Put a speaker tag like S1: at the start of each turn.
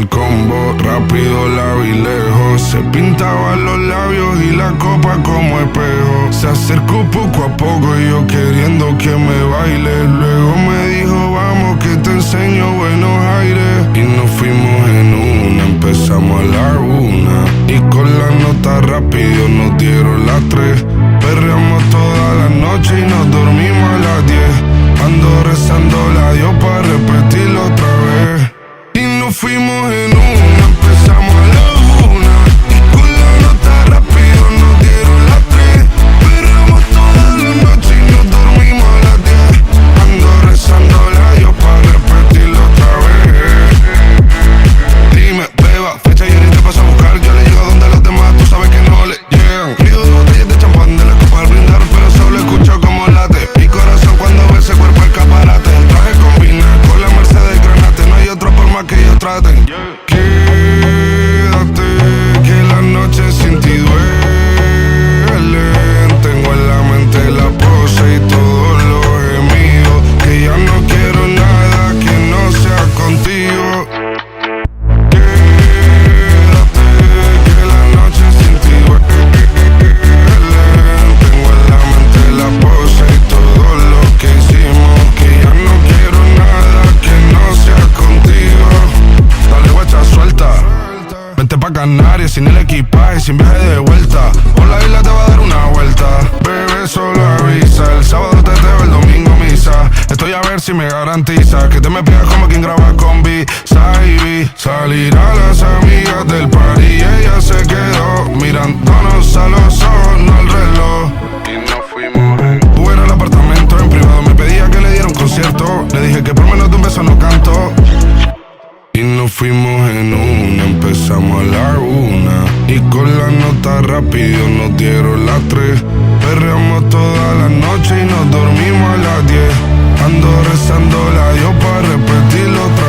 S1: el combo, rápido la vi lejos. Se pintaba los labios y la copa como espejo. Se acercó poco a poco y yo queriendo que me baile. Luego me dijo vamos que te enseño buenos aires. Y nos fuimos en una, empezamos a la 1. Y con la nota rápido nos dieron las 3. Perreamos toda la noche y nos dormimos a las 10. Ando rezando la Dios para repetirlo otra vez. Y nos fuimos en una, empezamos a la 1. Y con la nota rápido nos dieron las 3. Perreamos toda la noche y nos dormimos a las 10. Ando rezando la Dios para repetirlo otra vez. Dime, beba, fecha y ahorita paso a buscar. Yo le llego donde los demás, tú sabes que no le llegan. Río de botellas de champán de la copa al brindar, pero solo escucho como late mi corazón cuando ve ese cuerpo escaparate. El traje combina con la Mercedes Granate. No hay otra forma que ellos traten. Quédate, que la noche sin ti duele. Tengo en la mente la pose y todo lo gemido. Que ya no quiero nada que no sea contigo. Quédate, que la noche sin ti duele. Tengo en la mente la pose y todo lo que hicimos. Que ya no quiero nada que no sea contigo. Dale guacha, suelta. Vente pa' Canarias sin el equipaje, sin viaje de vuelta. Por la isla te va a dar una vuelta. Bebé, solo avisa. El sábado teteo, el domingo misa. Estoy a ver si me garantiza que te me pegas como quien graba con B-Side. Salir a las amigas del party y ella se quedó mirándonos a los ojos, no al reloj. Y nos fuimos en... Tuve en el apartamento en privado, me pedía que le diera un concierto. Le dije que por menos de un beso no canto. Y nos fuimos en una, empezamos a la 1. Y con la nota rápido nos dieron las 3. Perreamos toda la noche y nos dormimos a las 10. Ando rezando la Dios para repetirlo otra